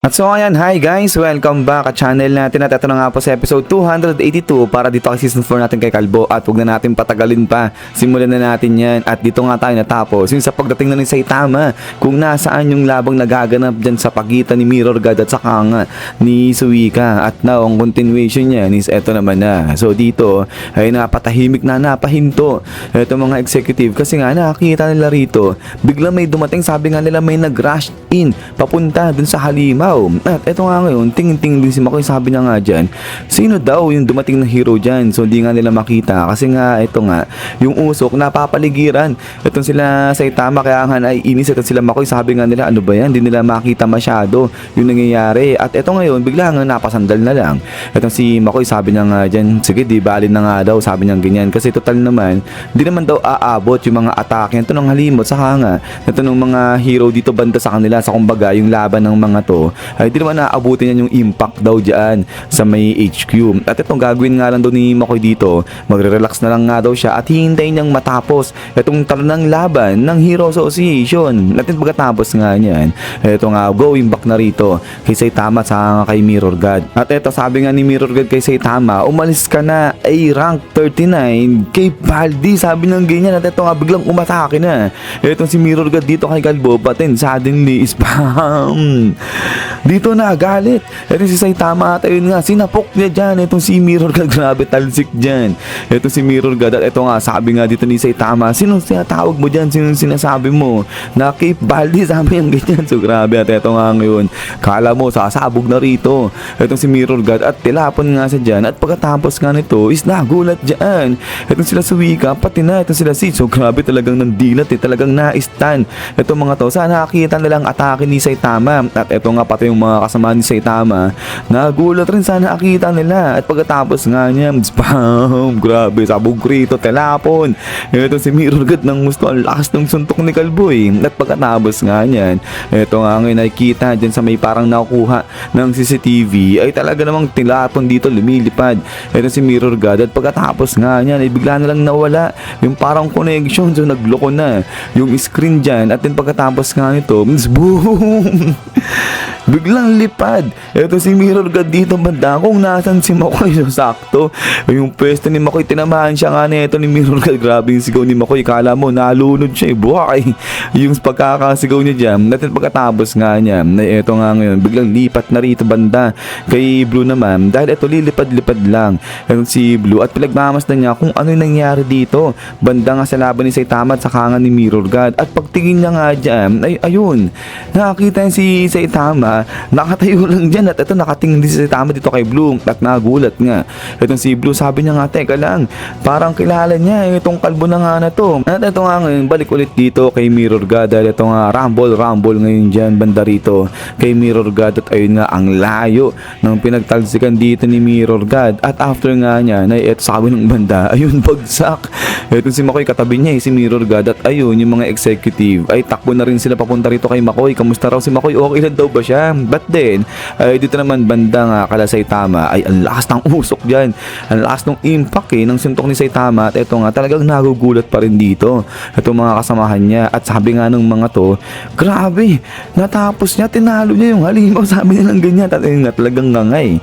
At so ayan, hi guys, welcome back at channel natin at ito na nga po sa episode 282 para dito kay season 4 natin kay Kalbo at huwag na natin patagalin pa, simulan na natin yan at dito nga tayo natapos yung sa pagdating na ni Saitama kung nasaan yung labang nagaganap dyan sa pagitan ni Mirror God at saka nga ni Suika at now ang continuation niya is eto naman na. So dito ay napatahimik na napahinto eto mga executive kasi nga nakakita nila rito bigla may dumating, sabi nga nila may nag-rush in papunta dun sa halimaw. At eto nga ngayon, tingin-tingin din si Makoy, sabi niya nga dyan, sino daw yung dumating na hero dyan? So di nga nila makita kasi nga eto nga, yung usok napapaligiran. Itong sila Saitama kaya nga naiinis itong sila Makoy, sabi nga nila ano ba yan? Di nila makita masyado yung nangyayari. At eto ngayon, bigla nga napasandal na lang. Itong si Makoy, sabi niya nga dyan, sige di balin na nga daw, sabi niya ganyan. Kasi total naman, di naman daw aabot yung mga atake ito ng halimot. Saka nga, ito ng mga hero dito banda sa kanila, sa kumbaga yung laban ng mga to ay di naman naaabutin niya yung impact daw dyan sa may HQ. At itong gagawin nga lang daw ni Makoy dito, magre-relax na lang nga daw siya at hihintayin niyang matapos itong talanang laban ng Hero Association. At pagkatapos nga niyan, ito nga going back na rito kay Saitama sa kay Mirror God. At ito sabi nga ni Mirror God kay Saitama, umalis ka na ay rank 39 kay Baldi, sabi ng ganyan. At ito nga biglang umatake na itong si Mirror God dito kay Kalbo, patin suddenly is bam! Dito na galit. Ito si Saitama at ayun nga sinapok niya dyan itong si Mirror God, grabe talsik dyan ito si Mirror God. At ito nga sabi nga dito ni Saitama, sino sinatawag mo dyan, sino sinasabi mo na Cape Baldi, sabi niya ganyan. So grabe. At ito nga ngayon, kala mo sasabog na rito itong si Mirror God at tilapon nga sa dyan. At pagkatapos nga nito is nagulat dyan itong sila Suika pati na itong sila Sid. So grabe talagang nandilat talagang na-stun itong mga to. Sana nakita nilang atake ni Saitama. At ito nga pati yung mga kasama ni Saitama, nagulat rin sana nakita nila. At pagkatapos nga niya, spam, grabe, sabog rito, telapon ito si Mirror God ng gusto, ang lakas ng suntok ni Kalboy. At pagkatapos nga niyan, ito nga ngayon nakikita dyan sa may parang nakukuha ng CCTV ay talaga namang tilapon dito lumilipad ito si Mirror God. At pagkatapos nga niyan ay bigla na lang nawala yung parang connection, so nagloko na yung screen dyan. At then pagkatapos nga nito, boom, biglang lipad ito si Mirror God dito banda kung nasan si Makoy. So sakto yung pwesto ni Makoy, tinamaan siya nga nito ni Mirror God. Grabe yung sigaw ni Makoy, kala mo nalunod siya buhay yung pagkakasigaw niya dyan. Natin pagkatapos nga niya na ito nga ngayon biglang lipat na rito banda kay Blue naman dahil ito lilipad-lipad lang ito si Blue at pinagmamasdan niya kung ano yung nangyari dito banda nga sa laban ni Saitama at saka nga ni Mirror God. At pagtingin niya nga dyan ay ayun, nakakita si Saitama nakatayo lang dyan. At ito nakatingin din si Saitama dito kay Blue at nagulat nga itong si Blue, sabi niya nga teka lang, parang kilala niya itong kalbo na nga na to. At ito nga ngayon balik ulit dito kay Mirror God dahil ito nga rumble ngayon dyan banda rito kay Mirror God. At ayun nga ang layo ng pinagtalsikan dito ni Mirror God. At after nga niya na ito sabi ng banda, ayun bagsak ito si Makoy katabi niya si Mirror God. At ayun yung mga executive ay takbo na rin sila papunta rito kay Makoy. Kamusta raw si Makoy, okay lang daw ba siya? But then ay dito naman banda nga kala Saitama ay ang lakas ng usok dyan, ang lakas ng impact ng suntok ni Saitama. At ito nga talagang nagugulat pa rin dito itong mga kasamahan niya. At sabi nga ng mga to, grabe, natapos niya, tinalo niya yung halimaw, sabi niya ng ganyan. At ayun nga talagang ngangay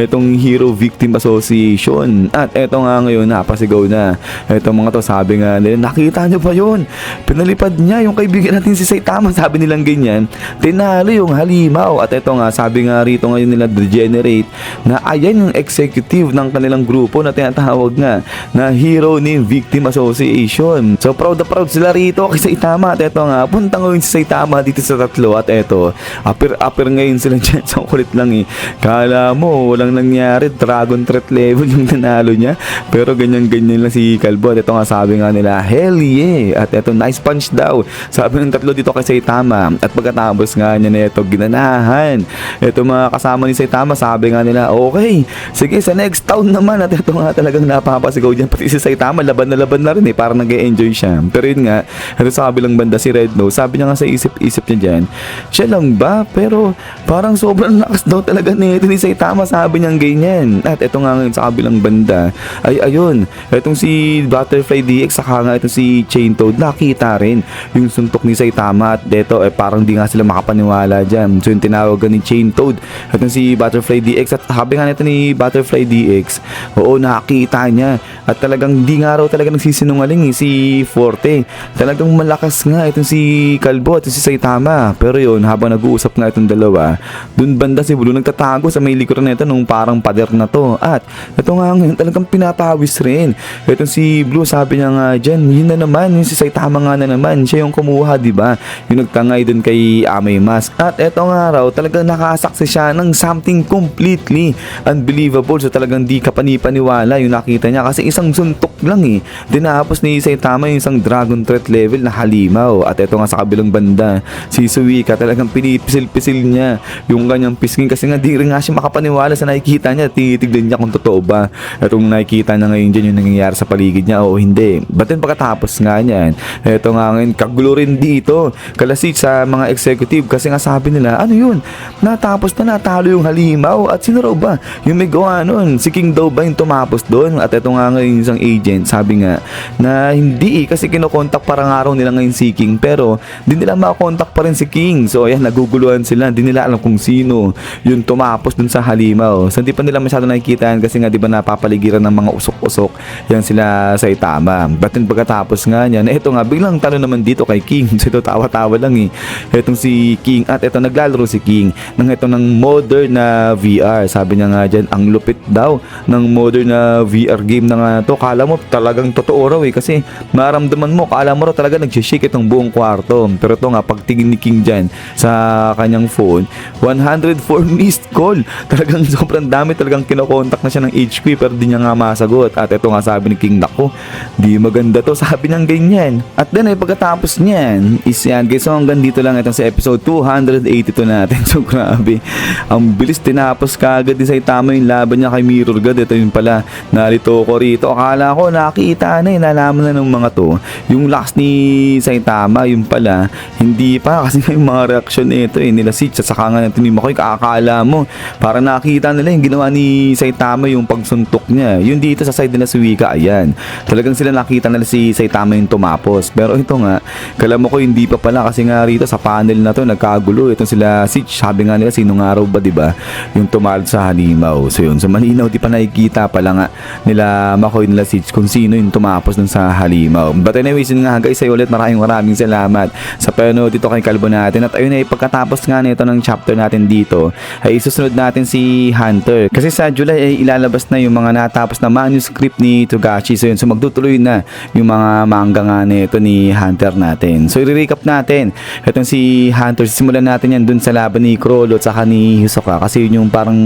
itong Hero Victim Association. At ito nga ngayon napasigaw na itong mga to, sabi nga nila, nakita niyo ba yun, pinalipad niya yung kaibigan natin si Saitama, sabi nilang ganyan, tinalo yung halimaw. At ito nga sabi nga rito ngayon nila Degenerate na ayan yung executive ng kanilang grupo na tinatawag nga na Hero Name Victim Association. So proud na proud sila rito kay Saitama. At ito nga punta ngayon si Saitama dito sa tatlo. At ito apir ngayon sila dyan sa kulit lang kala mo walang nangyari, Dragon Threat level yung nanalo niya, pero ganyan lang si Kalbo. At ito nga sabi nga nila, hell yeah. At ito nice punch daw, sabi ng tatlo dito kay Saitama. At pagkatapos nga niya na ito ginanahan ito mga kasama ni Saitama, sabi nga nila okay, sige sa next town naman. At ito nga talagang napapasigaw dyan pati si Saitama, laban na rin parang nag-e-enjoy siya. Pero yun nga, ito sa kabilang banda si Red Nose, sabi niya nga sa isip niya dyan, siya lang ba? Pero parang sobrang lakas daw talaga nito ni Saitama, sabi niya ganyan. At ito nga ngayon sa kabilang banda ay ayun, itong si Butterfly DX saka nga itong si Chain Toad, nakita rin yung suntok ni Saitama. At dito parang di nga sila makapaniwala wala dyan. So yung tinawagan ni Chain Toad at yung si Butterfly DX, at sabi nga nito ni Butterfly DX, oo, nakakita niya at talagang di nga raw talaga nagsisinungaling si Forte. Talagang malakas nga itong si Kalbo at si Saitama. Pero yun, habang nag-uusap nga itong dalawa, dun banda si Blue nagtatago sa may likuran nito nung parang pader na to. At ito nga ngayon talagang pinapawis rin. Itong si Blue, sabi niya nga dyan, yun na naman, yung si Saitama nga na naman, siya yung kumuha, diba? Yung nagtangay dun kay Amay Mask. At eto nga raw, talagang nakasaksi siya ng something completely unbelievable. So talagang di ka panipaniwala yung nakita niya kasi isang suntok lang eh. Dinapos ni Saitama yung isang dragon threat level na halimaw. At eto nga sa kabilang banda, si Suika talagang pinipisil-pisil niya yung kanyang pisngin kasi nga di rin nga siya makapaniwala sa nakikita niya. Tinitignan niya kung totoo ba itong nakikita na ngayon dyan yung nangyayari sa paligid niya o hindi. But then pagkatapos nga niyan, eto nga ngayon kagulo rin dito kalasit sa mga executive kasi nga sabi nila, ano yun? Natapos na, natalo yung halimaw. At sino raw ba yung may gawa nun? Si King daw ba yung tumapos doon? At eto nga ngayon isang agent, sabi nga na hindi kasi kinokontak parang araw nila ngayon si King, pero di nila makakontak pa rin si King. So ayan, naguguluhan sila, di nila alam kung sino yung tumapos dun sa halimaw. So hindi pa nila masyado nakikita yan kasi nga di ba napapaligiran ng mga usok-usok yan sila sa Saitama. But then pagkatapos nga niyan, eto nga biglang talo naman dito kay King. So ito tawa-tawa lang eh. Etong si King, at eto naglalaro si King ng ito ng modern na VR. Sabi niya nga dyan, ang lupit daw ng modern na VR game na nga to. Kala mo talagang totoo raw eh, kasi maramdaman mo, kala mo raw talaga nag-shake itong buong kwarto. Pero ito nga, pagtingin ni King dyan sa kanyang phone, 104 missed call. Talagang sobrang dami, talagang kinokontak na siya ng HQ pero di niya nga masagot. At ito nga sabi ni King, nako, di maganda to, sabi niyang ganyan. At then pagkatapos niyan is yan guys, so hanggang dito lang itong sa episode 282 natin. So grabe, ang bilis, tinapos kagad ni Saitama yung laban niya kay Mirror God. Ito yun pala, narito ko rito, akala ko nakita na nalaman na ng mga to yung last ni Saitama, yung pala hindi pa kasi yung mga reaksyon nito nila Sitch at saka nga natin ni Makoy, kakakala mo para nakita nila yung ginawa ni Saitama, yung pagsuntok niya. Yung dito sa side nila si Wika, ayan, talagang sila nakita nila si Saitama yung tumapos. Pero ito nga, kala mo ko hindi pa pala kasi nga rito sa panel na to nagkagulo itong sila Sitch. Sabi nga nila, sino nga raw ba diba yung tumalad sa halimaw. So yun, so malinaw di pa nakikita pala nga nila Makoy, nila Sitch kung sino yung tumapos dun sa halimaw. But anyways, yun nga guys, sa'yo ulit maraming salamat sa panonood dito kay Kalbo natin. At ayun pagkatapos nga nito ng chapter natin dito ay isusunod natin si Hunter kasi sa July ay ilalabas na yung mga natapos na manuscript ni Togashi. So yun, so magtutuloy na yung mga manga nga nito ni Hunter natin. So i-recap natin itong si Hunter, simulan natin yan dun sa laban ni Chrollo at saka ni Hisoka kasi yun yung parang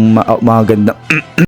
maganda